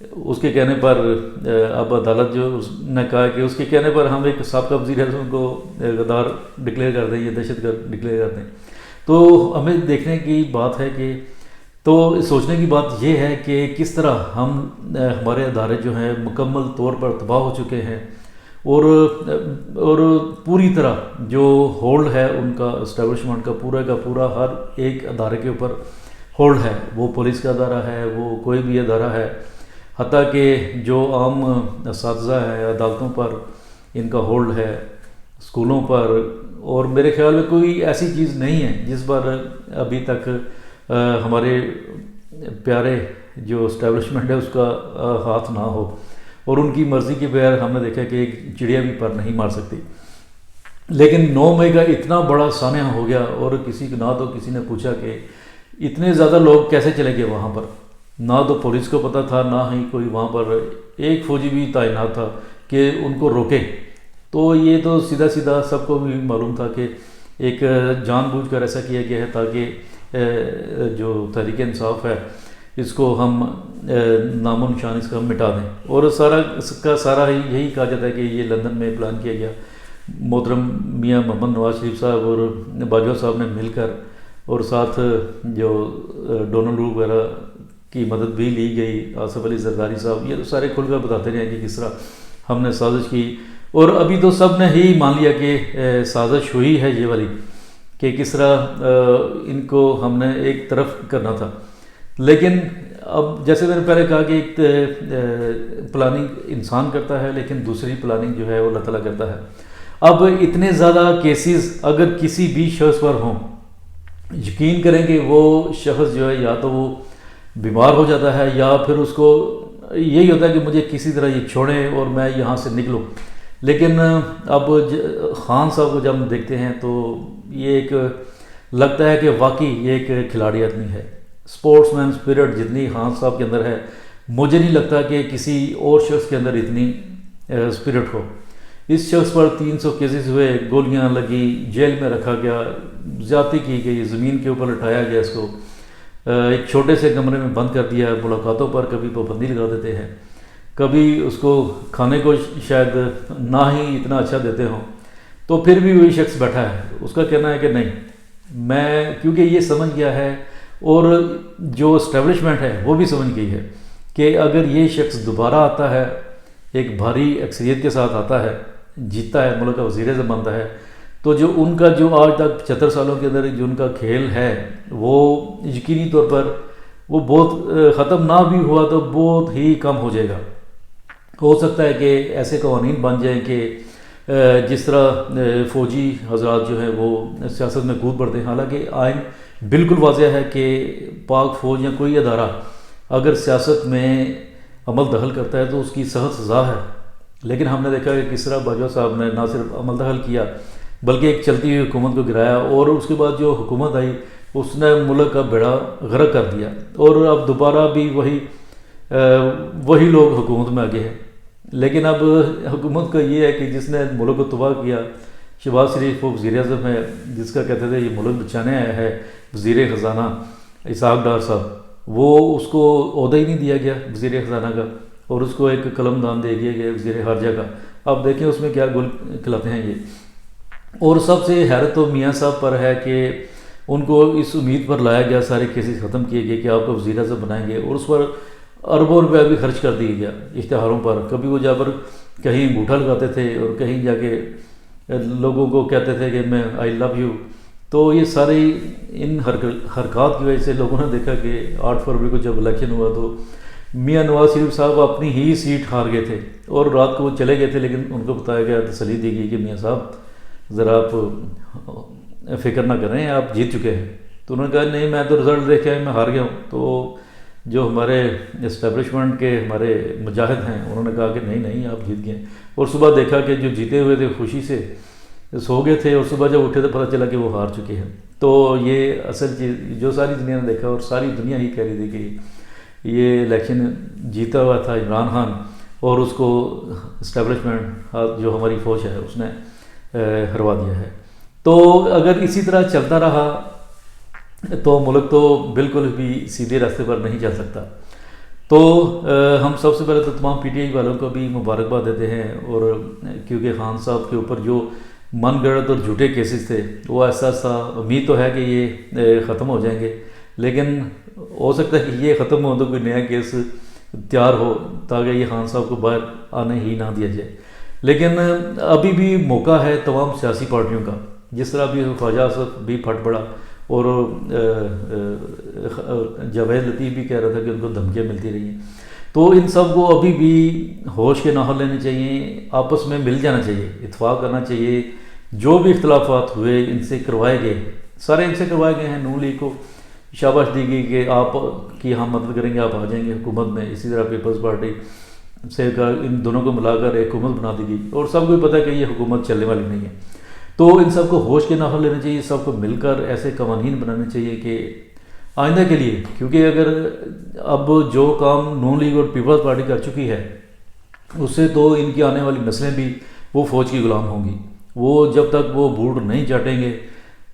اس کے کہنے پر اب عدالت جو اس نے کہا کہ اس کے کہنے پر ہم ایک سابقہ وزیر اعظم کو غدار ڈکلیئر کر دیں یا دہشت گرد ڈکلیئر کر دیں. تو ہمیں دیکھنے کی بات ہے کہ تو سوچنے کی بات یہ ہے کہ کس طرح ہم ہمارے ادارے جو ہیں مکمل طور پر تباہ ہو چکے ہیں اور پوری طرح جو ہولڈ ہے ان کا اسٹیبلشمنٹ کا پورا ہر ایک ادارے کے اوپر ہولڈ ہے. وہ پولیس کا ادارہ ہے, وہ کوئی بھی ادارہ ہے, حتیٰ کہ جو عام اساتذہ ہیں عدالتوں پر ان کا ہولڈ ہے, اسکولوں پر. اور میرے خیال میں کوئی ایسی چیز نہیں ہے جس پر ابھی تک ہمارے پیارے جو اسٹیبلشمنٹ ہے اس کا ہاتھ نہ ہو, اور ان کی مرضی کے بغیر ہم نے دیکھا کہ ایک چڑیا بھی پر نہیں مار سکتی. لیکن 9 مئی کا اتنا بڑا سانحہ ہو گیا, اور کسی نے پوچھا کہ اتنے زیادہ لوگ کیسے چلے گئے وہاں پر. نہ تو پولیس کو پتہ تھا, نہ ہی کوئی وہاں پر ایک فوجی بھی تعینات تھا کہ ان کو روکے. تو یہ تو سیدھا سب کو بھی معلوم تھا کہ ایک جان بوجھ کر ایسا کیا گیا ہے تاکہ جو تحریک انصاف ہے اس کو ہم نام و نشان اس کا ہم مٹا دیں. اور سارا یہی کہا جاتا ہے کہ یہ لندن میں پلان کیا گیا. محترم میاں محمد نواز شریف صاحب اور باجوہ صاحب نے مل کر, اور ساتھ جو ڈونلڈ ٹرمپ وغیرہ کی مدد بھی لی گئی, آصف علی زرداری صاحب, یہ تو سارے کھل کر بتاتے رہے کہ کس طرح ہم نے سازش کی. اور ابھی تو سب نے ہی مان لیا کہ سازش ہوئی ہے یہ والی, کہ کس طرح ان کو ہم نے ایک طرف کرنا تھا. لیکن اب جیسے میں نے پہلے کہا کہ ایک پلاننگ انسان کرتا ہے, لیکن دوسری پلاننگ جو ہے وہ اللہ تعالیٰ کرتا ہے. اب اتنے زیادہ کیسز اگر کسی بھی شخص پر ہوں, یقین کریں کہ وہ شخص جو ہے یا تو وہ بیمار ہو جاتا ہے یا پھر اس کو یہی ہوتا ہے کہ مجھے کسی طرح یہ چھوڑیں اور میں یہاں سے نکلوں. لیکن اب خان صاحب کو جب ہم دیکھتے ہیں تو یہ ایک لگتا ہے کہ واقعی یہ ایک کھلاڑی آدمی ہے. اسپورٹس مین اسپرٹ جتنی خان صاحب کے اندر ہے, مجھے نہیں لگتا کہ کسی اور شخص کے اندر اتنی اسپرٹ ہو. اس شخص پر 300 کیسز ہوئے, گولیاں لگی, جیل میں رکھا گیا, زیادتی کی گئی, زمین کے اوپر لٹایا گیا, اس کو ایک چھوٹے سے کمرے میں بند کر دیا. ملاقاتوں پر کبھی پابندی لگا دیتے ہیں, کبھی اس کو کھانے کو شاید نہ ہی اتنا اچھا دیتے ہوں, تو پھر بھی وہی شخص بیٹھا ہے. اس کا کہنا ہے کہ نہیں, میں کیونکہ یہ سمجھ گیا ہے, اور جو اسٹیبلشمنٹ ہے وہ بھی سمجھ گئی ہے کہ اگر یہ شخص دوبارہ آتا ہے, ایک بھاری اکثریت کے ساتھ آتا ہے, جیتتا ہے, ملک کا وزیر اعظم بنتا ہے, تو جو ان کا جو آج تک 75 سالوں کے اندر جو ان کا کھیل ہے وہ یقینی طور پر وہ بہت ختم نہ بھی ہوا تو بہت ہی کم ہو جائے گا. ہو سکتا ہے کہ ایسے قوانین بن جائیں کہ جس طرح فوجی حضرات جو ہیں وہ سیاست میں کود پڑتے ہیں. حالانکہ آئین بالکل واضح ہے کہ پاک فوج یا کوئی ادارہ اگر سیاست میں عمل دخل کرتا ہے تو اس کی سخت سزا ہے. لیکن ہم نے دیکھا کہ کس طرح باجوہ صاحب نے نہ صرف عمل دخل کیا بلکہ ایک چلتی ہوئی حکومت کو گرایا, اور اس کے بعد جو حکومت آئی اس نے ملک کا بیڑا غرق کر دیا. اور اب دوبارہ بھی وہی لوگ حکومت میں آگے ہیں. لیکن اب حکومت کا یہ ہے کہ جس نے ملک کو تباہ کیا, شہباز شریف وہ وزیر اعظم ہے جس کا کہتے تھے یہ ملک بچانے آیا ہے, وزیر خزانہ اسحاق ڈار صاحب, وہ اس کو عہدہ ہی نہیں دیا گیا وزیر خزانہ کا, اور اس کو ایک قلم دان دے دیا گیا وزیر خارجہ کا. اب دیکھیں اس میں کیا گل کھلاتے ہیں یہ. اور سب سے حیرت تو میاں صاحب پر ہے کہ ان کو اس امید پر لایا گیا, سارے کیسز ختم کیے گئے کہ آپ کو وزیر اعظم بنائیں گے, اور اس پر اربوں روپیہ بھی خرچ کر دیا گیا اشتہاروں پر. کبھی وہ جا پر کہیں انگوٹھا لگاتے تھے اور کہیں جا کے لوگوں کو کہتے تھے کہ میں آئی لو یو. تو یہ سارے ان حرکات کی وجہ سے لوگوں نے دیکھا کہ 8 فروری کو جب الیکشن ہوا تو میاں نواز شریف صاحب اپنی ہی سیٹ ہار گئے تھے, اور رات کو وہ چلے گئے تھے. لیکن ان کو بتایا گیا, تسلی دی گئی کہ میاں صاحب ذرا آپ فکر نہ کریں, آپ جیت چکے ہیں. تو انہوں نے کہا نہیں, میں تو رزلٹ دیکھ کے میں ہار گیا ہوں. تو جو ہمارے اسٹیبلشمنٹ کے ہمارے مجاہد ہیں انہوں نے کہا کہ نہیں آپ جیت گئے. اور صبح دیکھا کہ جو جیتے ہوئے تھے خوشی سے سو گئے تھے, اور صبح جب اٹھے تو پتہ چلا کہ وہ ہار چکے ہیں. تو یہ اصل چیز جو ساری دنیا نے دیکھا, اور ساری دنیا ہی کہہ رہی تھی کہ یہ الیکشن جیتا ہوا تھا عمران خان, اور اس کو اسٹیبلشمنٹ جو ہماری فوج ہے اس نے ہروا دیا ہے. تو اگر اسی طرح چلتا رہا تو ملک تو بالکل بھی سیدھے راستے پر نہیں چل سکتا. تو ہم سب سے پہلے تو تمام پی ٹی آئی والوں کو بھی مبارکباد دیتے ہیں، اور کیونکہ خان صاحب کے اوپر جو من گڑت اور جھوٹے کیسز تھے وہ ایسا امید تو ہے کہ یہ ختم ہو جائیں گے، لیکن ہو سکتا ہے کہ یہ ختم ہو تو کوئی نیا کیس تیار ہو تاکہ یہ خان صاحب کو باہر آنے ہی نہ دیا جائے۔ لیکن ابھی بھی موقع ہے تمام سیاسی پارٹیوں کا، جس طرح بھی خواجہ آصف بھی پھٹ پڑا، اور جاوید لطیف بھی کہہ رہا تھا کہ ان کو دھمکیاں ملتی رہی ہیں، تو ان سب کو ابھی بھی ہوش کے ناخن لینے چاہیے، آپس میں مل جانا چاہیے، اتفاق کرنا چاہیے، جو بھی اختلافات ہوئے ان سے کروائے گئے، سارے ان سے کروائے گئے ہیں۔ نون لیگ کو شاباش دی گئی کہ آپ کی ہم مدد کریں گے، آپ آ جائیں گے حکومت میں، اسی طرح پیپلز پارٹی سے ان دونوں کو ملا کر ایک حکومت بنا دی گئی، اور سب کو پتہ ہے کہ یہ حکومت چلنے والی نہیں ہے۔ تو ان سب کو ہوش کے ناخن لینا چاہیے، سب کو مل کر ایسے قوانین بنانے چاہیے کہ آئندہ کے لیے، کیونکہ اگر اب جو کام نون لیگ اور پیپلز پارٹی کر چکی ہے اس سے تو ان کی آنے والی نسلیں بھی وہ فوج کی غلام ہوں گی، وہ جب تک وہ بوٹ نہیں چاٹیں گے،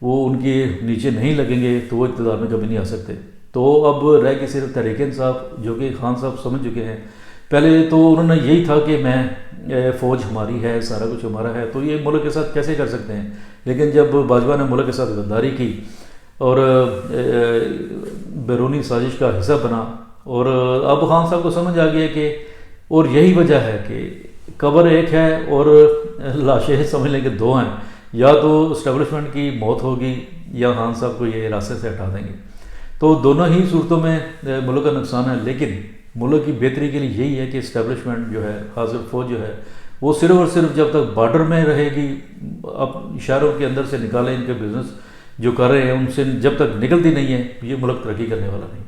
وہ ان کے نیچے نہیں لگیں گے تو وہ اقتدار میں کبھی نہیں آ سکتے۔ تو اب رہ کے صرف تحریک انصاف، جو کہ خان صاحب سمجھ چکے ہیں، پہلے تو انہوں نے یہی تھا کہ میں فوج ہماری ہے، سارا کچھ ہمارا ہے، تو یہ ملک کے ساتھ کیسے کر سکتے ہیں، لیکن جب باجوہ نے ملک کے ساتھ غداری کی اور بیرونی سازش کا حصہ بنا، اور اب خان صاحب کو سمجھ آ گیا کہ، اور یہی وجہ ہے کہ قبر ایک ہے اور لاشیں سمجھ لیں کہ دو ہیں، یا تو اسٹیبلشمنٹ کی موت ہوگی یا خان صاحب کو یہ راستے سے ہٹا دیں گے، تو دونوں ہی صورتوں میں ملک کا نقصان ہے۔ لیکن ملک کی بہتری کے لیے یہی ہے کہ اسٹیبلشمنٹ جو ہے، حاضر فوج جو ہے، وہ صرف اور صرف جب تک بارڈر میں رہے گی، اب شہروں کے اندر سے نکالیں، ان کے بزنس جو کر رہے ہیں ان سے جب تک نکلتی نہیں ہے یہ ملک ترقی کرنے والا نہیں۔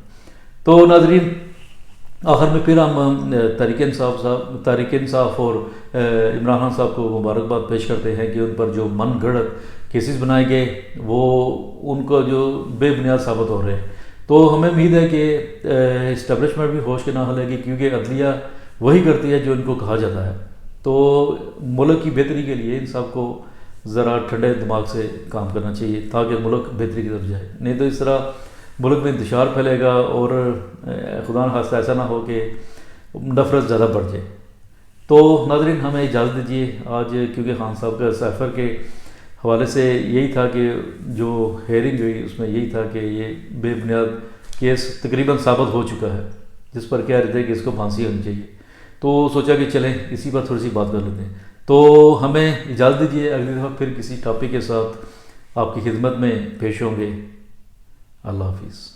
تو ناظرین، آخر میں پھر ہم تحریک انصاف اور عمران خان صاحب کو مبارکباد پیش کرتے ہیں کہ ان پر جو من گھڑت کیسز بنائے گئے وہ ان کو جو بے بنیاد ثابت ہو رہے ہیں، تو ہمیں امید ہے کہ اسٹیبلشمنٹ بھی ہوش کے نہ ہلے گی، کیونکہ عدلیہ وہی کرتی ہے جو ان کو کہا جاتا ہے۔ تو ملک کی بہتری کے لیے ان سب کو ذرا ٹھنڈے دماغ سے کام کرنا چاہیے تاکہ ملک بہتری کی طرف جائے، نہیں تو اس طرح ملک میں انتشار پھیلے گا اور خدا نخواستہ ایسا نہ ہو کہ نفرت زیادہ بڑھ جائے۔ تو ناظرین، ہمیں اجازت دیجیے آج، کیونکہ خان صاحب کا سیفر کے حوالے سے یہی تھا کہ جو ہیئرنگ ہوئی اس میں یہی تھا کہ یہ بے بنیاد کیس تقریباً ثابت ہو چکا ہے، جس پر کہہ رہے تھے کہ اس کو پھانسی ہونی چاہیے، تو سوچا کہ چلیں اسی پر تھوڑی سی بات کر لیتے ہیں۔ تو ہمیں اجازت دیجیے، اگلی دفعہ پھر کسی ٹاپک کے ساتھ آپ کی خدمت میں پیش ہوں گے۔ اللہ حافظ۔